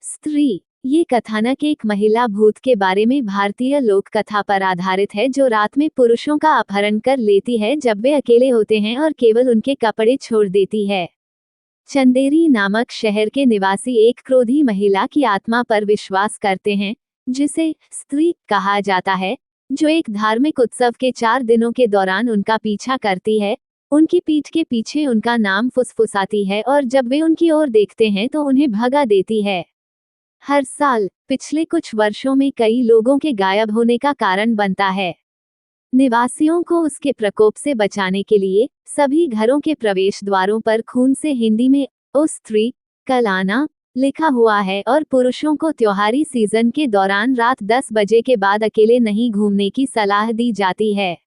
स्त्री। ये कथानक एक महिला भूत के बारे में भारतीय लोक कथा पर आधारित है जो रात में पुरुषों का अपहरण कर लेती है जब वे अकेले होते हैं और केवल उनके कपड़े छोड़ देती है। चंदेरी नामक शहर के निवासी एक क्रोधी महिला की आत्मा पर विश्वास करते हैं, जिसे स्त्री कहा जाता है, जो एक धार्मिक उत्सव के 4 दिनों के दौरान उनका पीछा करती है, उनकी पीठ के पीछे उनका नाम फुसफुसाती है और जब वे उनकी ओर देखते हैं तो उन्हें भगा देती है। हर साल पिछले कुछ वर्षों में कई लोगों के गायब होने का कारण बनता है। निवासियों को उसके प्रकोप से बचाने के लिए सभी घरों के प्रवेश द्वारों पर खून से हिंदी में "ओ स्त्री, कल आना" लिखा हुआ है और पुरुषों को त्योहारी सीजन के दौरान रात 10 बजे के बाद अकेले नहीं घूमने की सलाह दी जाती है।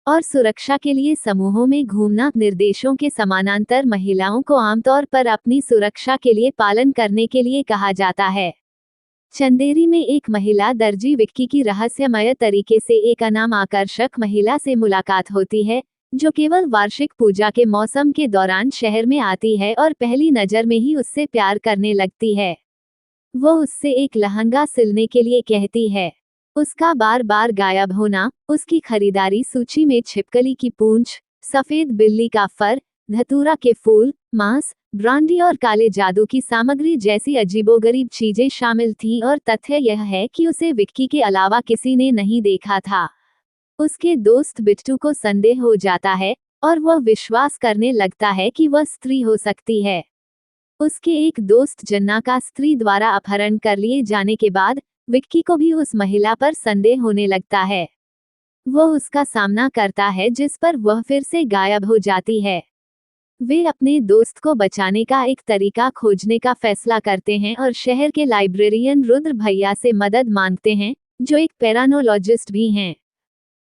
और सुरक्षा के लिए समूहों में घूमना निर्देशों के समानांतर महिलाओं को आमतौर पर अपनी सुरक्षा के लिए पालन करने के लिए कहा जाता है। चंदेरी में एक महिला दर्जी विक्की की रहस्यमय तरीके से एक अनाम आकर्षक महिला से मुलाकात होती है, जो केवल वार्षिक पूजा के मौसम के दौरान शहर में आती है और पहली नज़र में ही उससे प्यार करने लगती है। वो उससे एक लहंगा सिलने के लिए कहती है। उसका बार बार गायब होना, उसकी खरीदारी सूची में छिपकली की पूंछ, सफेद बिल्ली का फर, धतूरा के फूल, मांस, ब्रांडी और काले जादू की सामग्री जैसी अजीबोगरीब चीजें शामिल थीं और तथ्य यह है कि उसे विक्की के अलावा किसी ने नहीं देखा था। उसके दोस्त बिट्टू को संदेह हो जाता है और वह विश्वास करने लगता है कि वह स्त्री हो सकती है। उसके एक दोस्त जन्ना का स्त्री द्वारा अपहरण कर लिए जाने के बाद विक्की को भी उस महिला पर संदेह होने लगता है। वह उसका सामना करता है जिस पर वह फिर से गायब हो जाती है। वे अपने दोस्त को बचाने का एक तरीका खोजने का फैसला करते हैं और शहर के लाइब्रेरियन रुद्र भैया से मदद मांगते हैं, जो एक पैरानोलॉजिस्ट भी हैं।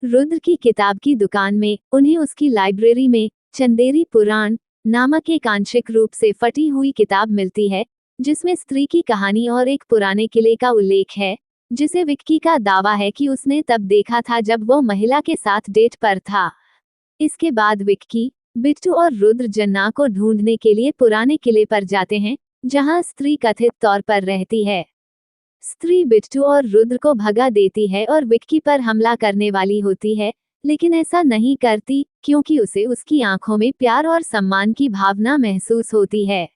रुद्र की किताब की दुकान में उन्हें उसकी लाइब्रेरी में चंदेरी पुराण नामक एक आंशिक रूप से फटी हुई किताब मिलती है, जिसमें स्त्री की कहानी और एक पुराने किले का उल्लेख है, जिसे विक्की का दावा है कि उसने तब देखा था जब वो महिला के साथ डेट पर था। इसके बाद विक्की, बिट्टू और रुद्र जन्ना को ढूंढने के लिए पुराने किले पर जाते हैं, जहां स्त्री कथित तौर पर रहती है। स्त्री बिट्टू और रुद्र को भगा देती है और विक्की पर हमला करने वाली होती है, लेकिन ऐसा नहीं करती क्योंकि उसे उसकी आंखों में प्यार और सम्मान की भावना महसूस होती है।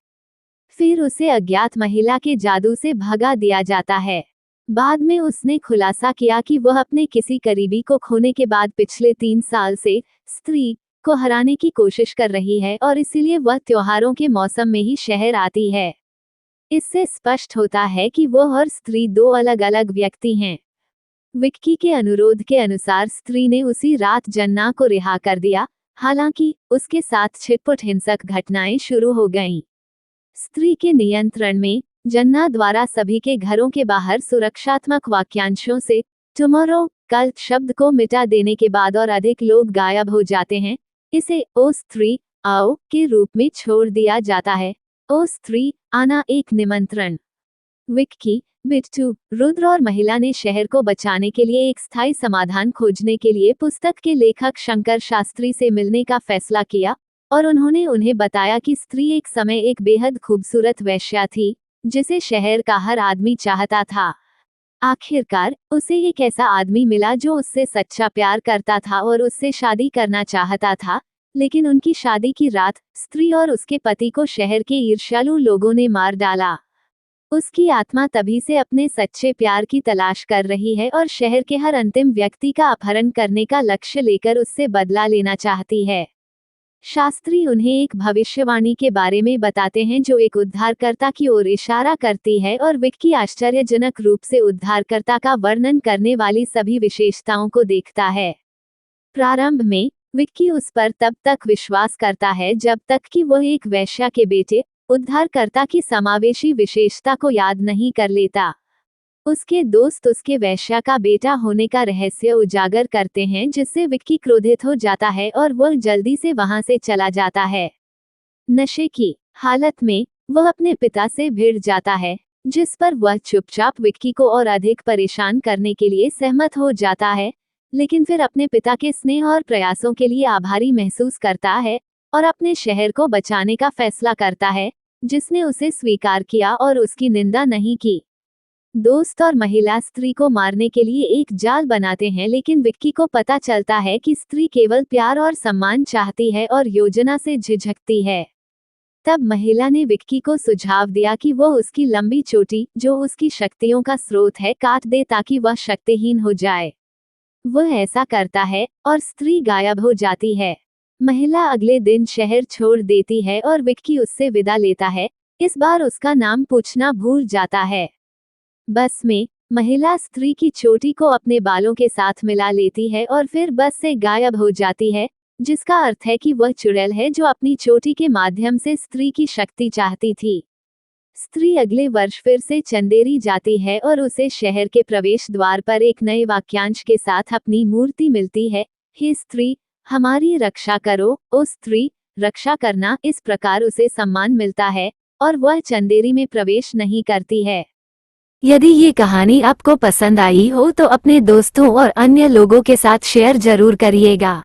फिर उसे अज्ञात महिला के जादू से भगा दिया जाता है। बाद में उसने खुलासा किया कि वह अपने किसी करीबी को खोने के बाद पिछले 3 साल से स्त्री को हराने की कोशिश कर रही है और इसीलिए वह त्योहारों के मौसम में ही शहर आती है। इससे स्पष्ट होता है कि वह और स्त्री 2 अलग-अलग व्यक्ति हैं। विक्की के अनुरोध के अनुसार स्त्री ने उसी रात जन्ना को रिहा कर दिया, हालांकि उसके साथ छिटपुट हिंसक घटनाएं शुरू हो गईं। स्त्री के नियंत्रण में जन्ना द्वारा सभी के घरों के बाहर सुरक्षात्मक वाक्यांशों से टुमारो कल शब्द को मिटा देने के बाद और अधिक लोग गायब हो जाते हैं, इसे "ओ स्त्री, आओ" के रूप में छोड़ दिया जाता है। "ओ स्त्री, आना" एक निमंत्रण। विक्की, बिट्टू, रुद्र और महिला ने शहर को बचाने के लिए एक स्थायी समाधान खोजने के लिए पुस्तक के लेखक शंकर शास्त्री से मिलने का फैसला किया और उन्होंने उन्हें बताया कि स्त्री एक समय एक बेहद खूबसूरत वेश्या थी, जिसे शहर का हर आदमी चाहता था। आखिरकार उसे एक ऐसा आदमी मिला जो उससे सच्चा प्यार करता था और उससे शादी करना चाहता था, लेकिन उनकी शादी की रात स्त्री और उसके पति को शहर के ईर्ष्यालु लोगों ने मार डाला। उसकी आत्मा तभी से अपने सच्चे प्यार की तलाश कर रही है और शहर के हर अंतिम व्यक्ति का अपहरण करने का लक्ष्य लेकर उससे बदला लेना चाहती है। शास्त्री उन्हें एक भविष्यवाणी के बारे में बताते हैं जो एक उद्धारकर्ता की ओर इशारा करती है और विक्की आश्चर्यजनक रूप से उद्धारकर्ता का वर्णन करने वाली सभी विशेषताओं को देखता है। प्रारंभ में विक्की उस पर तब तक विश्वास करता है जब तक कि वह एक वेश्या के बेटे उद्धारकर्ता की समावेशी विशेषता को याद नहीं कर लेता। उसके दोस्त उसके वेश्या का बेटा होने का रहस्य उजागर करते हैं, जिससे विक्की क्रोधित हो जाता है और वह जल्दी से वहां से चला जाता है। नशे की हालत में वह अपने पिता से भिड़ जाता है, जिस पर वह चुपचाप विक्की को और अधिक परेशान करने के लिए सहमत हो जाता है, लेकिन फिर अपने पिता के स्नेह और प्रयासों के लिए आभारी महसूस करता है और अपने शहर को बचाने का फैसला करता है, जिसने उसे स्वीकार किया और उसकी निंदा नहीं की। दोस्त और महिला स्त्री को मारने के लिए एक जाल बनाते हैं, लेकिन विक्की को पता चलता है कि स्त्री केवल प्यार और सम्मान चाहती है और योजना से झिझकती है। तब महिला ने विक्की को सुझाव दिया कि वो उसकी लंबी चोटी, जो उसकी शक्तियों का स्रोत है, काट दे ताकि वह शक्तिहीन हो जाए। वह ऐसा करता है और स्त्री गायब हो जाती है। महिला अगले दिन शहर छोड़ देती है और विक्की उससे विदा लेता है। इस बार उसका नाम पूछना भूल जाता है। बस में महिला स्त्री की चोटी को अपने बालों के साथ मिला लेती है और फिर बस से गायब हो जाती है, जिसका अर्थ है कि वह चुड़ैल है जो अपनी चोटी के माध्यम से स्त्री की शक्ति चाहती थी। स्त्री अगले वर्ष फिर से चंदेरी जाती है और उसे शहर के प्रवेश द्वार पर एक नए वाक्यांश के साथ अपनी मूर्ति मिलती है, हे स्त्री, हमारी रक्षा करो, ओ स्त्री, रक्षा करना। इस प्रकार उसे सम्मान मिलता है और वह चंदेरी में प्रवेश नहीं करती है। यदि ये कहानी आपको पसंद आई हो तो अपने दोस्तों और अन्य लोगों के साथ शेयर जरूर करिएगा।